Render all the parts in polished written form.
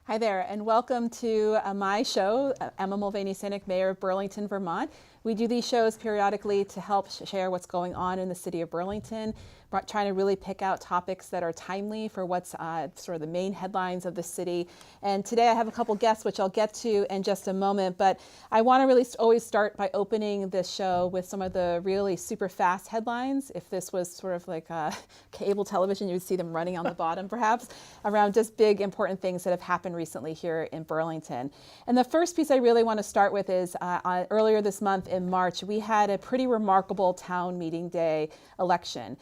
Hi there, and welcome to my show, Emma Mulvaney-Sinek, Mayor of Burlington, Vermont. We do these shows periodically to help share what's going on in the city of Burlington, trying to really pick out topics that are timely for what's sort of the main headlines of the city. And today I have a couple guests, which I'll get to in just a moment, but I want to really always start by opening this show with some of the really super fast headlines. If this was sort of like cable television, you would see them running on the bottom perhaps, around just big important things that have happened recently here in Burlington. And the first piece I really want to start with is earlier this month in March, we had a pretty remarkable town meeting day election.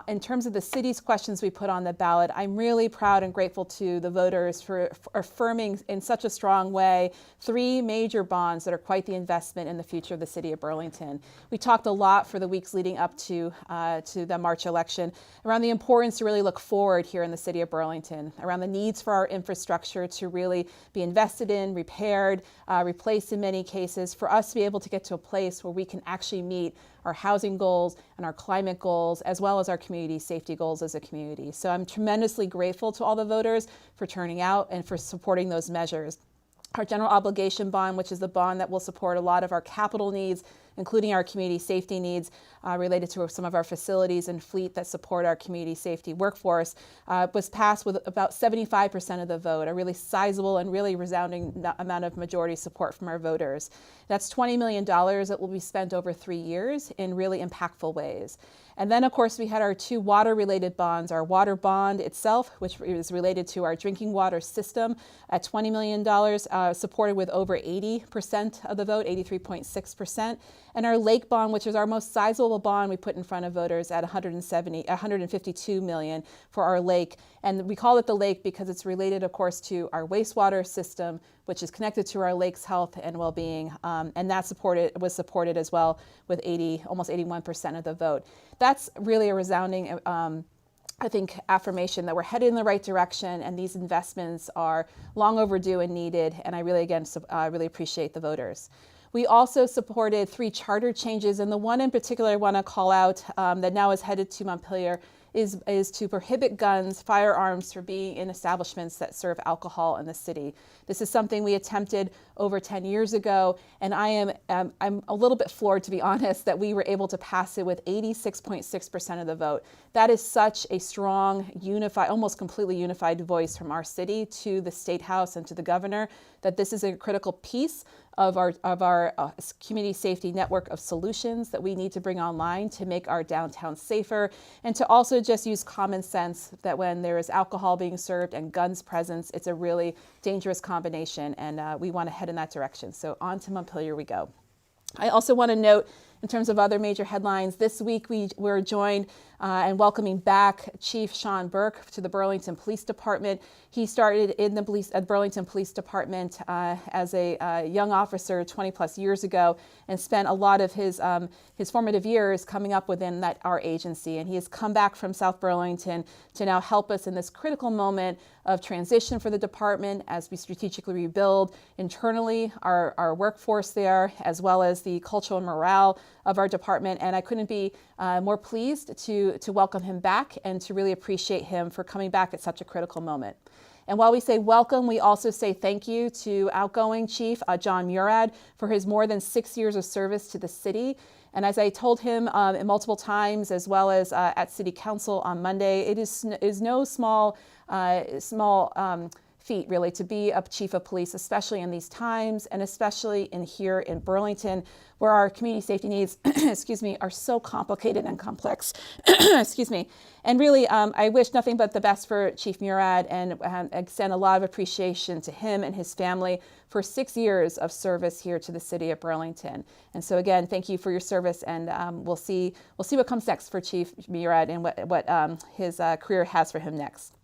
In terms of the city's questions we put on the ballot, I'm really proud and grateful to the voters for affirming in such a strong way 3 major bonds that are quite the investment in the future of the city of Burlington. We talked a lot for the weeks leading up to the March election around the importance to really look forward here in the city of Burlington, around the needs for our infrastructure to really be invested in, repaired, replaced in many cases, for us to be able to get to a place where we can actually meet our housing goals and our climate goals, as well as our community safety goals as a community. So I'm tremendously grateful to all the voters for turning out and for supporting those measures. Our general obligation bond, which is the bond that will support a lot of our capital needs, including our community safety needs related to some of our facilities and fleet that support our community safety workforce, was passed with about 75% of the vote, a really sizable and really resounding amount of majority support from our voters. That's $20 million that will be spent over 3 years in really impactful ways. And then, of course, we had our 2 water-related bonds, our water bond itself, which is related to our drinking water system at $20 million, supported with over 80% of the vote, 83.6%. And our lake bond, which is our most sizable bond we put in front of voters at $152 million for our lake. And we call it the lake because it's related, of course, to our wastewater system, which is connected to our lake's health and well-being. And that was supported as well with almost 81% of the vote. That's really a resounding I think, affirmation that we're headed in the right direction, and these investments are long overdue and needed. And I really, again, really appreciate the voters. We also supported 3 charter changes, and the one in particular I want to call out that now is headed to Montpelier is to prohibit guns, firearms, from being in establishments that serve alcohol in the city. This is something we attempted over 10 years ago, and I'm a little bit floored, to be honest, that we were able to pass it with 86.6% of the vote. That is such a strong, unified, almost completely unified voice from our city to the State House and to the governor, that this is a critical piece of our community safety network of solutions that we need to bring online to make our downtown safer, and to also just use common sense that when there is alcohol being served and guns presence, it's a really dangerous combination, and we want to head in that direction. So on to Montpelier we go. I also want to note, in terms of other major headlines, this week we're joined and welcoming back Chief Sean Burke to the Burlington Police Department. He started in the Burlington Police Department as a young officer 20 plus years ago, and spent a lot of his formative years coming up within our agency. And he has come back from South Burlington to now help us in this critical moment of transition for the department as we strategically rebuild internally our workforce there, as well as the cultural morale of our department. And I couldn't be more pleased to welcome him back and to really appreciate him for coming back at such a critical moment. And while we say welcome, we also say thank you to outgoing Chief John Murad for his more than 6 years of service to the city. And as I told him multiple times, as well as at City Council on Monday, it is no small feat, really, to be a chief of police, especially in these times, and especially here in Burlington, where our community safety needs, excuse me, are so complicated and complex. Excuse me. And really, I wish nothing but the best for Chief Murad, and extend a lot of appreciation to him and his family for 6 years of service here to the city of Burlington. And so again, thank you for your service, and we'll see what comes next for Chief Murad and what his career has for him next.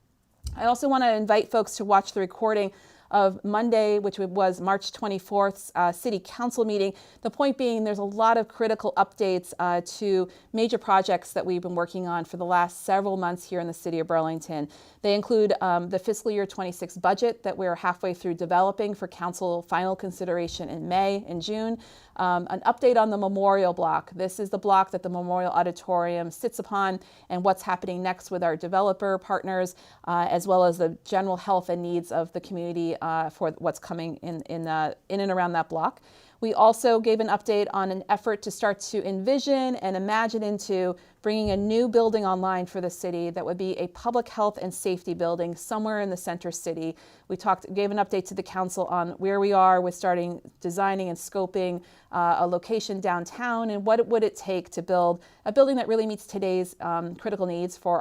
I also want to invite folks to watch the recording of Monday, which was March 24th, City Council meeting. The point being, there's a lot of critical updates to major projects that we've been working on for the last several months here in the city of Burlington. They include the fiscal year 26 budget that we're halfway through developing for council final consideration in June. an update on the Memorial Block. This is the block that the Memorial Auditorium sits upon, and what's happening next with our developer partners, as well as the general health and needs of the community for what's coming in and around that block. We also gave an update on an effort to start to envision and imagine into bringing a new building online for the city that would be a public health and safety building somewhere in the center city. We gave an update to the council on where we are with starting designing and scoping a location downtown, and what would it take to build a building that really meets today's critical needs for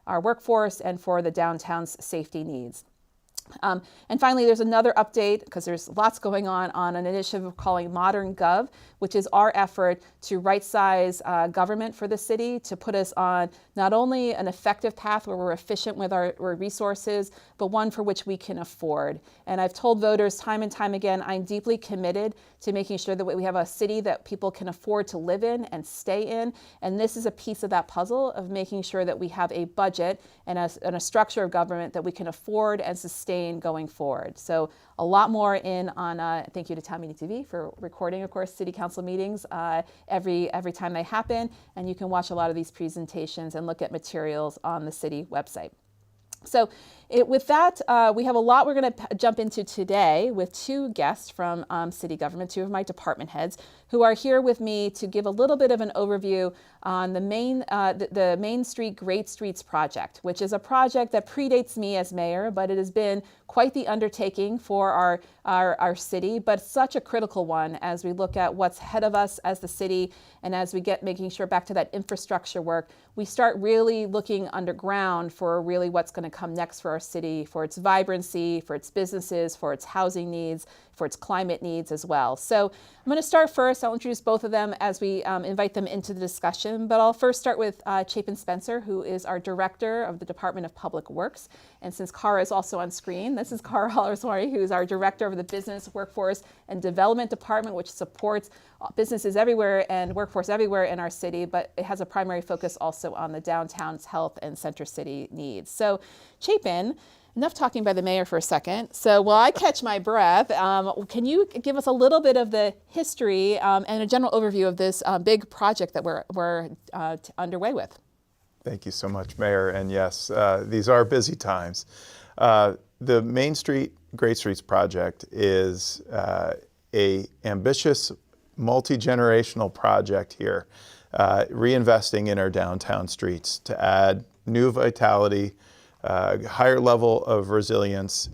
our workforce and for the downtown's safety needs. And finally, there's another update, because there's lots going on an initiative we're calling Modern Gov, which is our effort to right-size government for the city, to put us on not only an effective path where we're efficient with our resources, but one for which we can afford. And I've told voters time and time again, I'm deeply committed to making sure that we have a city that people can afford to live in and stay in. And this is a piece of that puzzle of making sure that we have a budget and a structure of government that we can afford and sustain going forward. So a lot more in on, thank you to Town Meeting TV for recording, of course, city council meetings every time they happen. And you can watch a lot of these presentations and look at materials on the city website. So with that, we have a lot we're going to jump into today with two guests from city government, two of my department heads, who are here with me to give a little bit of an overview on the Main Street Great Streets project, which is a project that predates me as mayor, but it has been quite the undertaking for our city, but such a critical one as we look at what's ahead of us as the city, and as we get making sure back to that infrastructure work, we start really looking underground for really what's going to come next for our city, for its vibrancy, for its businesses, for its housing needs, for its climate needs as well. So I'm going to start first. I'll introduce both of them as we invite them into the discussion, but I'll first start with Chapin Spencer, who is our Director of the Department of Public Works. And since Cara is also on screen, this is Cara Hollersworthy, who is our Director of the Business, Workforce, and Development Department, which supports businesses everywhere and workforce everywhere in our city, but it has a primary focus also on the downtown's health and center city needs. So Chapin, enough talking by the mayor for a second. So while I catch my breath, can you give us a little bit of the history and a general overview of this big project that we're underway with? Thank you so much, Mayor. And yes, these are busy times. The Main Street Great Streets project is a ambitious, multi-generational project here, reinvesting in our downtown streets to add new vitality, higher level of resilience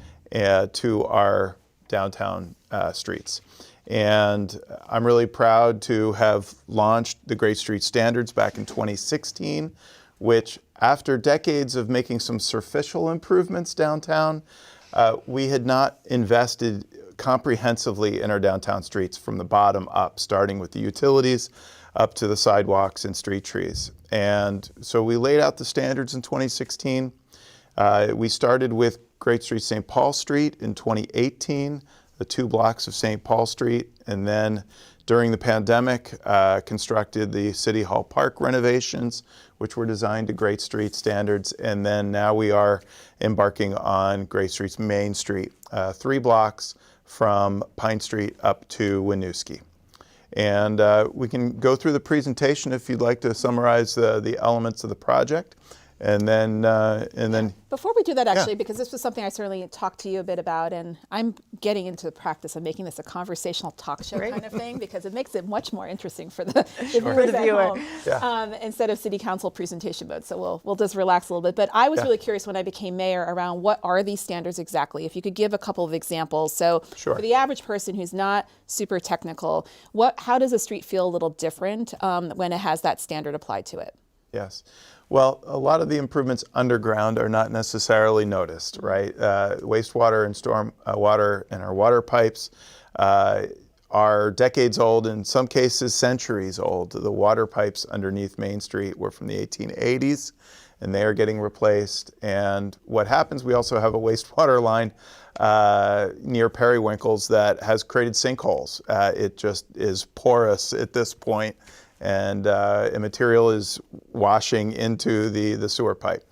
to our downtown streets. And I'm really proud to have launched the Great Street Standards back in 2016, which, after decades of making some superficial improvements downtown, we had not invested comprehensively in our downtown streets from the bottom up, starting with the utilities up to the sidewalks and street trees. And so we laid out the standards in 2016. We started with Great Street St. Paul Street in 2018, the 2 blocks of St. Paul Street, and then during the pandemic, constructed the City Hall Park renovations, which were designed to Great Street standards, and then now we are embarking on Great Street's Main Street, 3 blocks from Pine Street up to Winooski. And we can go through the presentation if you'd like to summarize the elements of the project. And then before we do that, actually, because this was something I certainly talked to you a bit about, and I'm getting into the practice of making this a conversational talk show kind of thing, because it makes it much more interesting for the viewer instead of city council presentation mode. So we'll just relax a little bit. But I was really curious when I became mayor around what are these standards exactly. If you could give a couple of examples. So for the average person who's not super technical, how does a street feel a little different when it has that standard applied to it? Yes. Well, a lot of the improvements underground are not necessarily noticed, right? Wastewater and storm water and our water pipes are decades old, in some cases centuries old. The water pipes underneath Main Street were from the 1880s, and they are getting replaced. And what happens, we also have a wastewater line near Periwinkles that has created sinkholes. It just is porous at this point, and material is washing into the sewer pipe.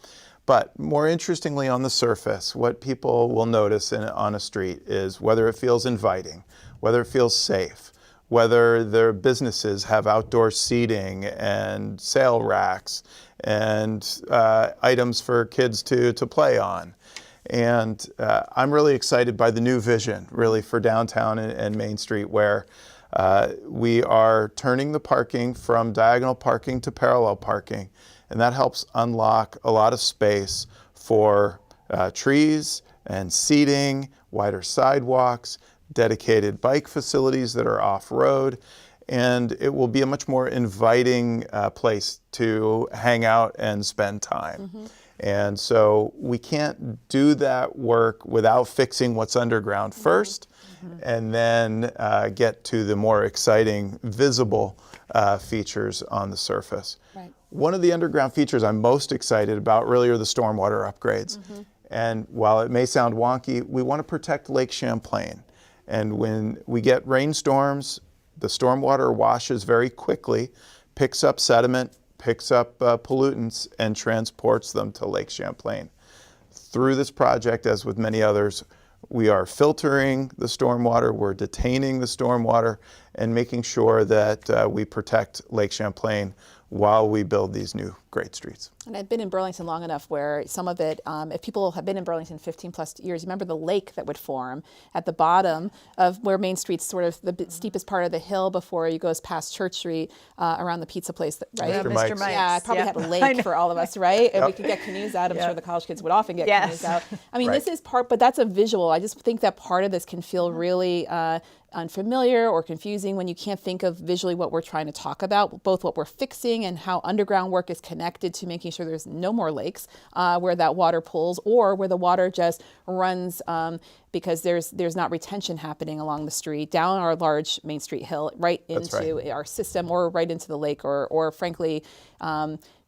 But more interestingly, on the surface, what people will notice on a street is whether it feels inviting, whether it feels safe, whether their businesses have outdoor seating and sail racks and items for kids to play on. And I'm really excited by the new vision, really, for downtown and Main Street, where we are turning the parking from diagonal parking to parallel parking. And that helps unlock a lot of space for trees and seating, wider sidewalks, dedicated bike facilities that are off-road, and it will be a much more inviting place to hang out and spend time. And so we can't do that work without fixing what's underground first, and then get to the more exciting, visible features on the surface. Right. One of the underground features I'm most excited about really are the stormwater upgrades. And while it may sound wonky, we want to protect Lake Champlain. And when we get rainstorms, the stormwater washes very quickly, picks up sediment, picks up pollutants, and transports them to Lake Champlain. Through this project, as with many others, we are filtering the stormwater, we're detaining the stormwater, and making sure that we protect Lake Champlain while we build these new great streets. And I've been in Burlington long enough where some of it, if people have been in Burlington 15 plus years, remember the lake that would form at the bottom of where Main Street's sort of the steepest part of the hill before you goes past Church Street, around the pizza place, right? Mr. Mr. Mike's. Mike's. Yeah, it probably had a lake for all of us, right? And we could get canoes out. I'm sure the college kids would often get canoes out. I mean, Right. this is part, but that's a visual. I just think that part of this can feel really unfamiliar or confusing when you can't think of visually what we're trying to talk about, both what we're fixing and how underground work is connected to making sure there's no more lakes where that water pools, or where the water just runs because there's not retention happening along the street, down our large Main Street hill, right into our system, or right into the lake, or frankly,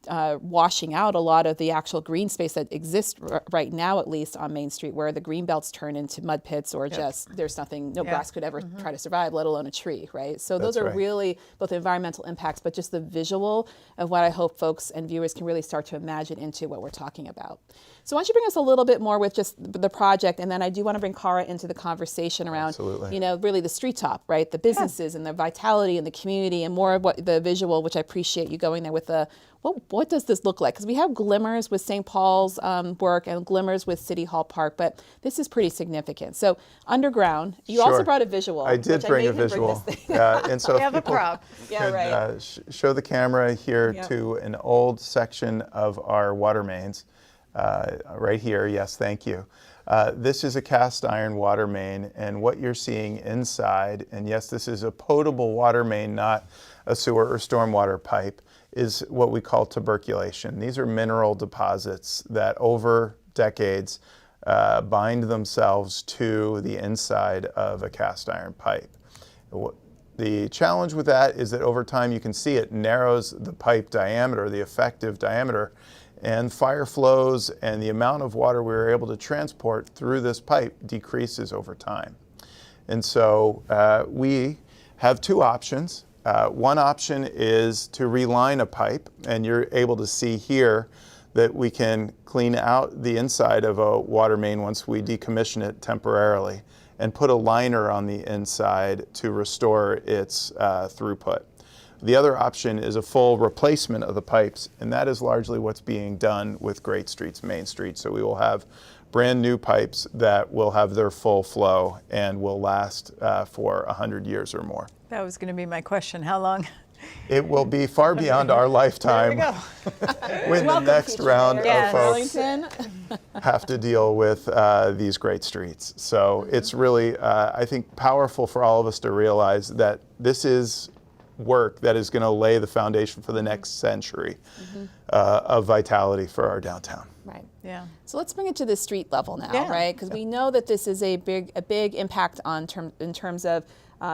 washing out a lot of the actual green space that exists right now, at least on Main Street, where the green belts turn into mud pits, or just there's nothing, no grass could ever try to survive, let alone a tree, right? So those are right. really both environmental impacts, but just the visual of what I hope folks and viewers can really start to imagine into what we're talking about. So why don't you bring us a little bit more with just the project, and then I do want to bring Cara into the conversation around, Absolutely. you know, really the street top, right? The businesses and the vitality and the community, and more of what the visual, which I appreciate you going there with the, what does this look like? Because we have glimmers with St. Paul's work and glimmers with City Hall Park, but this is pretty significant. So underground, you also Sure. brought a visual. I did which bring made a him bring visual. this thing. And so We have a people prop. Yeah, could, right. show the camera here Yep. to an old section of our water mains. Right here, yes, thank you. This is a cast iron water main, and what you're seeing inside, and yes, this is a potable water main, not a sewer or stormwater pipe, is what we call tuberculation. These are mineral deposits that over decades bind themselves to the inside of a cast iron pipe. The challenge with that is that over time you can see it narrows the pipe diameter, the effective diameter, and fire flows and the amount of water we were able to transport through this pipe decreases over time. And so we have two options. One option is to reline a pipe, and you're able to see here that we can clean out the inside of a water main once we decommission it temporarily and put a liner on the inside to restore its throughput. The other option is a full replacement of the pipes, and that is largely what's being done with Great Street's Main Street. So we will have brand new pipes that will have their full flow and will last for 100 years or more. That was going to be my question. How long? It will be far beyond our lifetime There when the next round Yes. of folks Burlington. have to deal with these great streets. So it's really, I think, powerful for all of us to realize that this is work that is going to lay the foundation for the next century of vitality for our downtown. Right. Yeah. So let's bring it to the street level now, Yeah. right? Because we know that this is a big impact on in terms of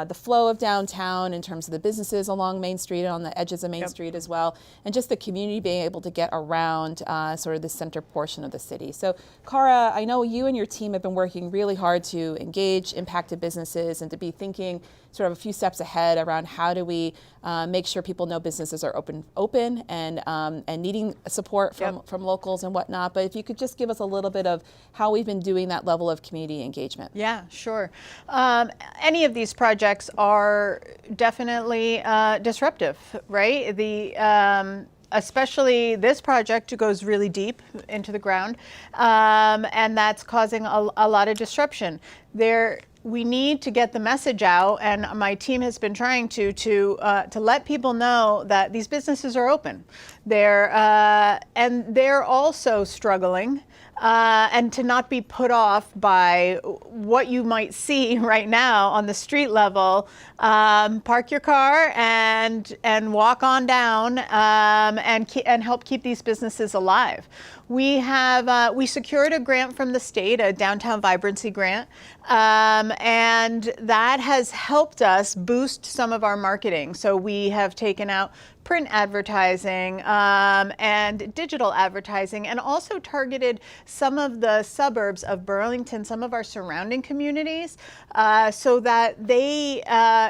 the flow of downtown, in terms of the businesses along Main Street, on the edges of Main Street as well, and just the community being able to get around sort of the center portion of the city. So, Cara, I know you and your team have been working really hard to engage impacted businesses and to be thinking sort of a few steps ahead around how do we make sure people know businesses are open and needing support from locals and whatnot. But if you could just give us a little bit of how we've been doing that level of community engagement. Yeah, sure. Any of these projects projects are definitely disruptive, right? Especially this project goes really deep into the ground, and that's causing a lot of disruption. We need to get the message out, and my team has been trying to let people know that these businesses are open. And they're also struggling, and to not be put off by what you might see right now on the street level. Park your car and walk on down, and help keep these businesses alive. We secured a grant from the state, a downtown vibrancy grant, and that has helped us boost some of our marketing. So we have taken out print advertising and digital advertising, and also targeted some of the suburbs of Burlington, some of our surrounding communities, so that they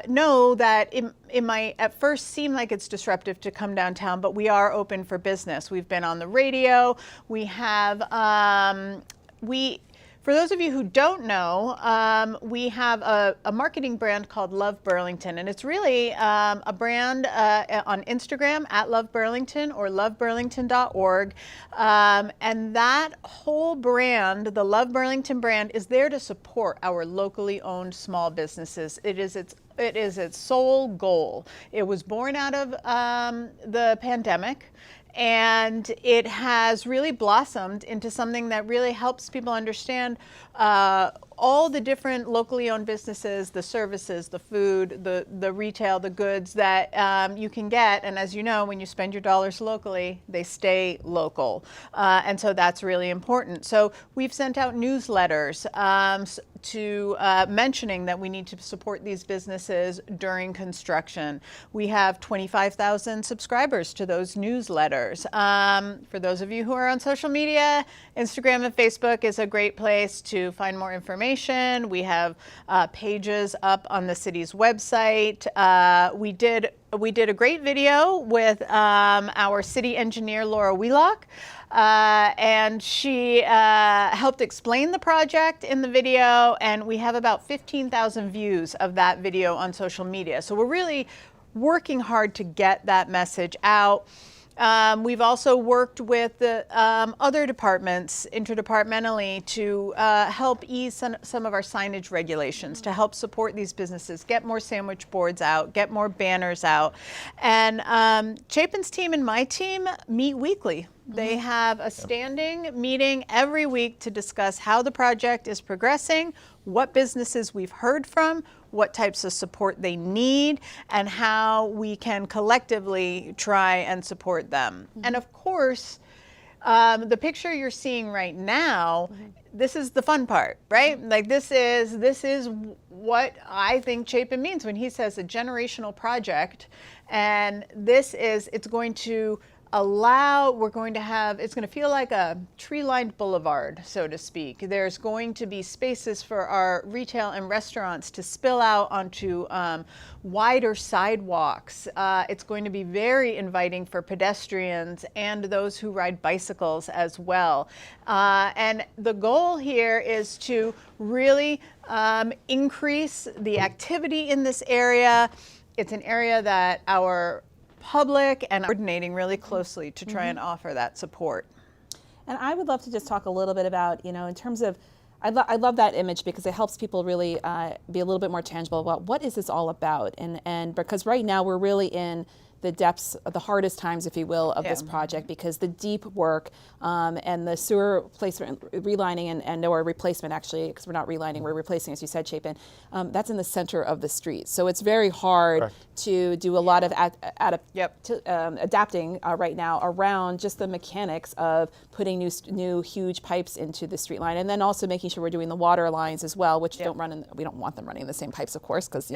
know that it might at first seem like it's disruptive to come downtown, but we are open for business. We've been on the radio. We have, for those of you who don't know, we have a marketing brand called Love Burlington, and it's really a brand on Instagram at Love Burlington or loveburlington.org. And that whole brand, the Love Burlington brand, is there to support our locally owned small businesses. It is its sole goal. It was born out of the pandemic, and it has really blossomed into something that really helps people understand all the different locally owned businesses, the services, the food, the retail, the goods that you can get. And as you know, when you spend your dollars locally, they stay local. And so that's really important. So we've sent out newsletters mentioning that we need to support these businesses during construction. We have 25,000 subscribers to those newsletters. For those of you who are on social media, Instagram and Facebook is a great place to find more information. We have pages up on the city's website. We did a great video with our city engineer, Laura Wheelock, and she helped explain the project in the video, and we have about 15,000 views of that video on social media. So we're really working hard to get that message out. We've also worked with the other departments interdepartmentally to help ease some of our signage regulations, to help support these businesses, get more sandwich boards out, get more banners out. And Chapin's team and my team meet weekly. They have a standing meeting every week to discuss how the project is progressing, what businesses we've heard from, what types of support they need, and how we can collectively try and support them. And of course, the picture you're seeing right now, this is the fun part, right? Like this is what I think Chapin means when he says a generational project, and it's going to it's going to feel like a tree-lined boulevard, so to speak. There's going to be spaces for our retail and restaurants to spill out onto wider sidewalks. It's going to be very inviting for pedestrians and those who ride bicycles as well. And the goal here is to really increase the activity in this area. It's an area that our public and coordinating really closely to try and offer that support. And I would love to just talk a little bit about, in terms of, I love that image because it helps people really be a little bit more tangible about what is this all about. And because right now we're really in the depths, the hardest times, if you will, of this project, because the deep work and the sewer placement, relining or replacement, actually, because we're not relining, we're replacing, as you said, Chapin, that's in the center of the street. So it's very hard to do a lot of adapting right now around just the mechanics of putting new huge pipes into the street line, and then also making sure we're doing the water lines as well, which don't run we don't want them running in the same pipes, of course, because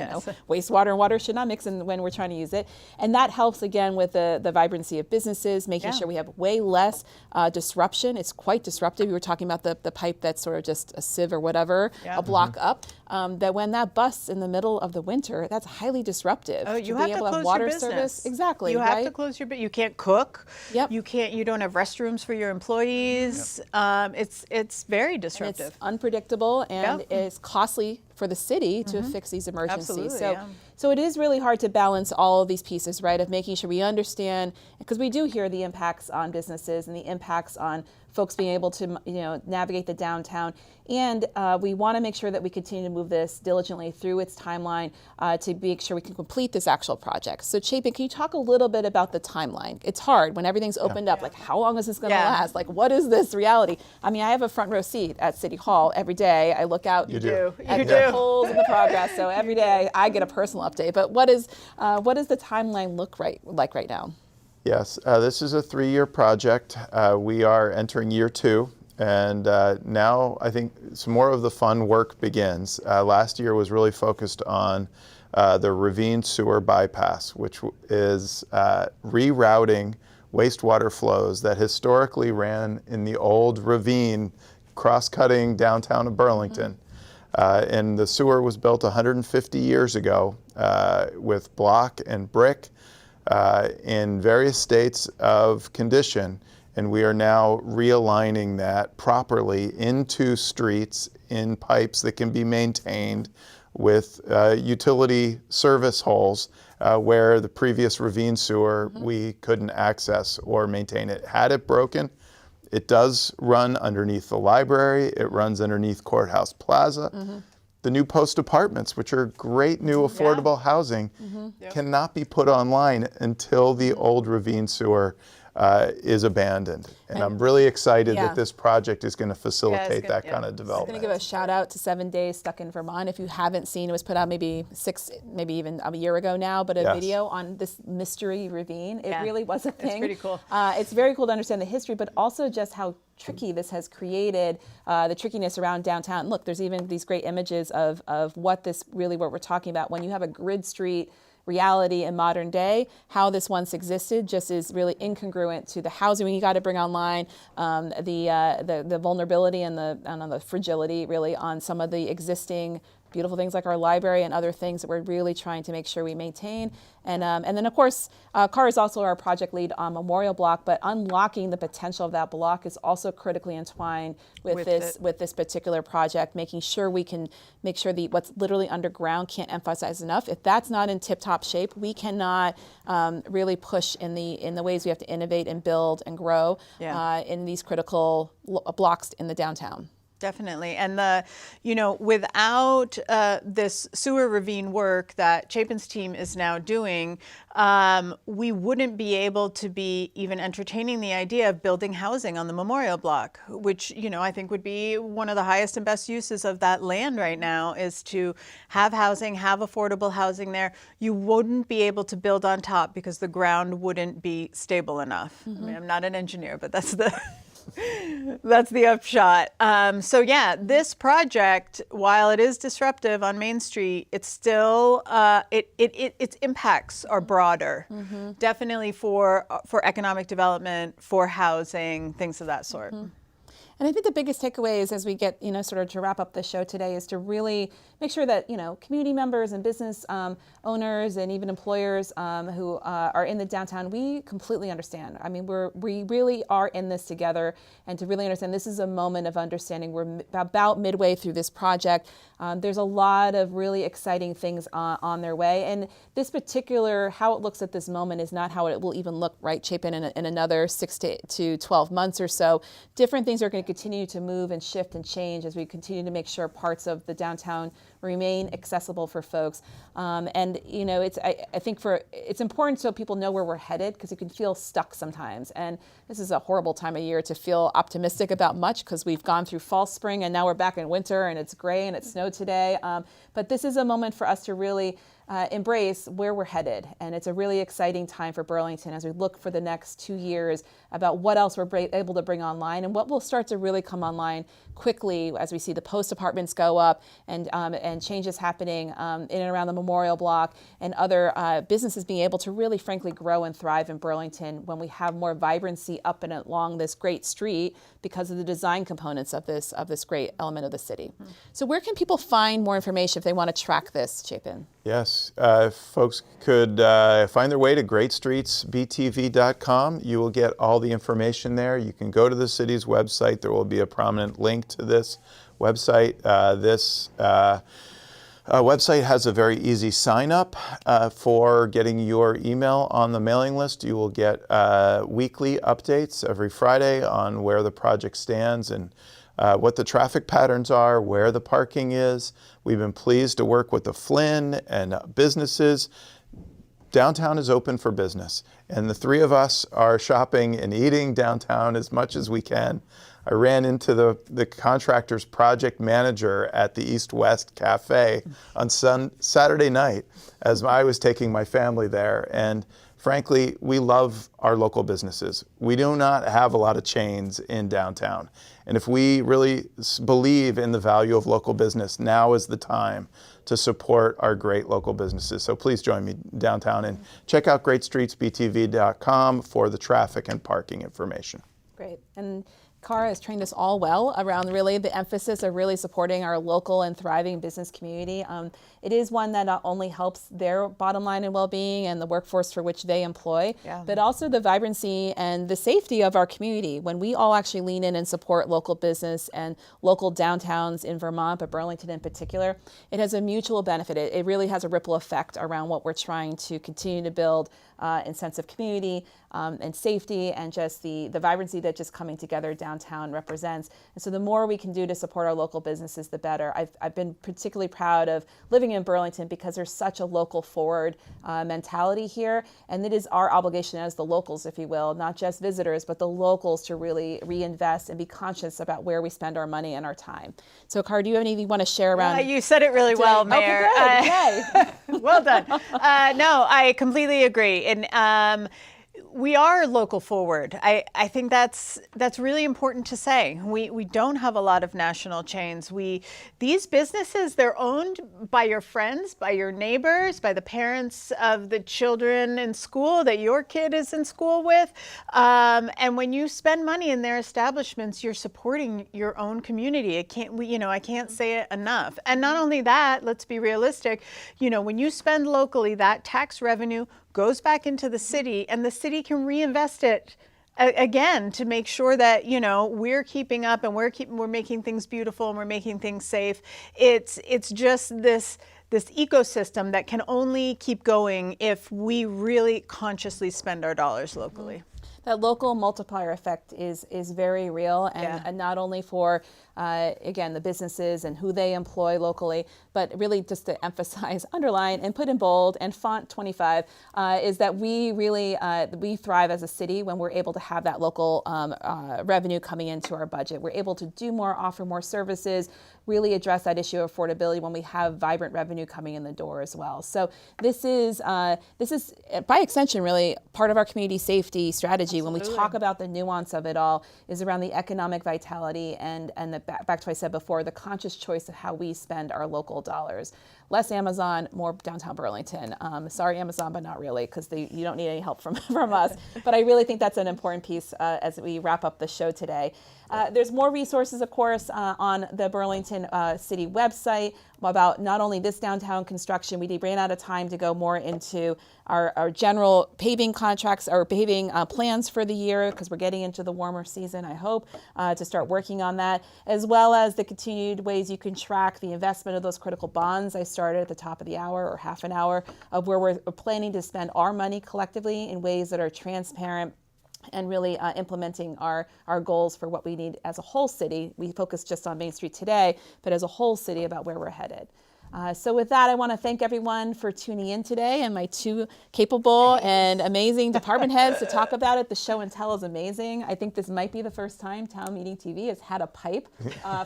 wastewater and water should not mix in when we're trying to use it. And that helps again with the vibrancy of businesses, making sure we have way less disruption. It's quite disruptive. You were talking about the pipe that's sort of just a sieve or whatever, a block up. that when that busts in the middle of the winter, that's highly disruptive. Oh, you to have be to able to close have water your business. service. Exactly. You have right? to close your business. You can't cook. Yep. You don't have restrooms for your employees. It's very disruptive. It's unpredictable and it's costly for the city to fix these emergencies. Absolutely, So, yeah. so it is really hard to balance all of these pieces, right? Of making sure we understand, because we do hear the impacts on businesses and the impacts on folks being able to, navigate the downtown. And we want to make sure that we continue to move this diligently through its timeline to make sure we can complete this actual project. So Chapin, can you talk a little bit about the timeline? It's hard when everything's opened up. Like, how long is this going to last? Like, what is this reality? I mean, I have a front row seat at City Hall every day. I look out You do. at the polls and the progress. So every day I get a personal update. But what does the timeline look like right now? Yes, this is a 3-year project. We are entering year 2, and now I think some more of the fun work begins. Last year was really focused on the ravine sewer bypass, which is rerouting wastewater flows that historically ran in the old ravine cross-cutting downtown of Burlington. And the sewer was built 150 years ago with block and brick in various states of condition, and we are now realigning that properly into streets in pipes that can be maintained with utility service holes where the previous ravine sewer we couldn't access or maintain it. Had it broken, it does run underneath the library, it runs underneath Courthouse Plaza. The new post apartments, which are great new affordable housing, cannot be put online until the old ravine sewer is abandoned. And I'm really excited that this project is going to facilitate that kind of I'm development. going to give a shout out to 7 Days Stuck in Vermont. If you haven't seen, it was put out maybe even a year ago now, but a video on this mystery ravine. It really was a thing. It's pretty cool. It's very cool to understand the history, but also just how tricky this has created, the trickiness around downtown. Look, there's even these great images of what we're talking about. When you have a grid street reality in modern day, how this once existed just is really incongruent to the housing you got to bring online, the vulnerability and the fragility really on some of the existing beautiful things like our library and other things that we're really trying to make sure we maintain. And then of course, Carr is also our project lead on Memorial Block, but unlocking the potential of that block is also critically entwined with this particular project, making sure we can make sure what's literally underground, can't emphasize enough. If that's not in tip-top shape, we cannot really push in the ways we have to innovate and build and grow in these critical blocks in the downtown. Definitely. And without this sewer ravine work that Chapin's team is now doing, we wouldn't be able to be even entertaining the idea of building housing on the Memorial Block, which, I think would be one of the highest and best uses of that land right now, is to have housing, have affordable housing there. You wouldn't be able to build on top because the ground wouldn't be stable enough. I mean, I'm not an engineer, but that's the upshot. This project, while it is disruptive on Main Street, it's still its impacts are broader. Definitely for economic development, for housing, things of that sort. And I think the biggest takeaway is, as we get, sort of to wrap up the show today, is to really make sure that, community members and business owners and even employers who are in the downtown, we completely understand. I mean, we really are in this together, and to really understand this is a moment of understanding. We're about midway through this project. There's a lot of really exciting things on their way. And this particular, how it looks at this moment is not how it will even look, right, Chapin, in another 6 to 12 months or so. Different things are going to continue to move and shift and change as we continue to make sure parts of the downtown remain accessible for folks. I think it's important so people know where we're headed, because you can feel stuck sometimes. And this is a horrible time of year to feel optimistic about much, because we've gone through fall, spring, and now we're back in winter, and it's gray and it snowed today. But this is a moment for us to really embrace where we're headed. And it's a really exciting time for Burlington as we look for the next 2 years about what else we're able to bring online and what will start to really come online quickly as we see the post apartments go up and changes happening in and around the Memorial Block and other businesses being able to really frankly grow and thrive in Burlington when we have more vibrancy up and along this great street because of the design components of this great element of the city. Mm-hmm. So where can people find more information if they want to track this, Chapin? Yes, folks could find their way to greatstreetsbtv.com. You will get all the information there. You can go to the city's website. There will be a prominent link to this website. This website has a very easy sign up for getting your email on the mailing list. You will get weekly updates every Friday on where the project stands and what the traffic patterns are, where the parking is. We've been pleased to work with the Flynn and businesses. Downtown is open for business, and the three of us are shopping and eating downtown as much as we can. I ran into the contractor's project manager at the East West Cafe on Saturday night as I was taking my family there, and frankly, we love our local businesses. We do not have a lot of chains in downtown. And if we really believe in the value of local business, now is the time to support our great local businesses. So please join me downtown and check out greatstreetsbtv.com for the traffic and parking information. Great. And Cara has trained us all well around really the emphasis of really supporting our local and thriving business community. It is one that not only helps their bottom line and well-being and the workforce for which they employ, but also the vibrancy and the safety of our community. When we all actually lean in and support local business and local downtowns in Vermont, but Burlington in particular, it has a mutual benefit. It really has a ripple effect around what we're trying to continue to build in sense of community and safety and just the vibrancy that just coming together downtown represents. And so the more we can do to support our local businesses, the better. I've been particularly proud of living in Burlington because there's such a local forward mentality here. And it is our obligation as the locals, if you will, not just visitors, but the locals to really reinvest and be conscious about where we spend our money and our time. So Cara, do you have anything you want to share around? You said it really well, Mayor. Okay, good. Well done. No, I completely agree. And we are local forward. I think that's really important to say. We don't have a lot of national chains. These businesses, they're owned by your friends, by your neighbors, by the parents of the children in school that your kid is in school with. And when you spend money in their establishments, you're supporting your own community. I can't say it enough. And not only that, let's be realistic. When you spend locally, that tax revenue goes back into the city, and the city can reinvest it again to make sure that we're keeping up and we're making things beautiful and we're making things safe. It's just this ecosystem that can only keep going if we really consciously spend our dollars locally. That local multiplier effect is very real, and not only for again the businesses and who they employ locally, but really just to emphasize, underline, and put in bold and font 25 is that we really we thrive as a city when we're able to have that local revenue coming into our budget. We're able to do more, offer more services, really address that issue of affordability when we have vibrant revenue coming in the door as well. So this is by extension really part of our community safety strategy. Absolutely. When we talk about the nuance of it all is around the economic vitality and the back to what I said before, the conscious choice of how we spend our local dollars. Less Amazon, more downtown Burlington. Sorry, Amazon, but not really, because you don't need any help from us. But I really think that's an important piece as we wrap up the show today. There's more resources, of course, on the Burlington City website about not only this downtown construction. We ran out of time to go more into our general paving contracts or paving plans for the year, because we're getting into the warmer season, I hope, to start working on that, as well as the continued ways you can track the investment of those critical bonds. I started at the top of the hour or half an hour of where we're planning to spend our money collectively in ways that are transparent and really implementing our goals for what we need as a whole city. We focus just on Main Street today, but as a whole city about where we're headed. So with that, I want to thank everyone for tuning in today, and my two capable and amazing department heads to talk about it. The show and tell is amazing. I think this might be the first time Town Meeting TV has had a pipe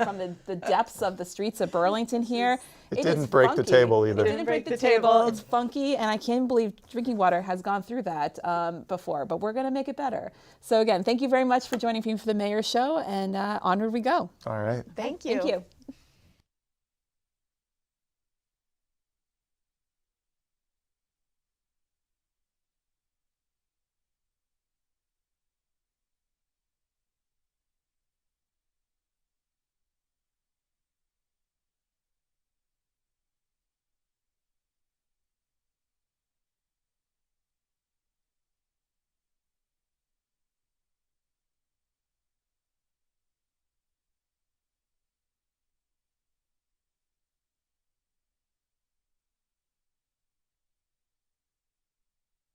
from the depths of the streets of Burlington here. It didn't break the funky. table either. It didn't break the table. It's funky, and I can't believe drinking water has gone through that before, but we're going to make it better. So again, thank you very much for joining me for the Mayor's Show, and onward we go. All right. Thank you. Thank you.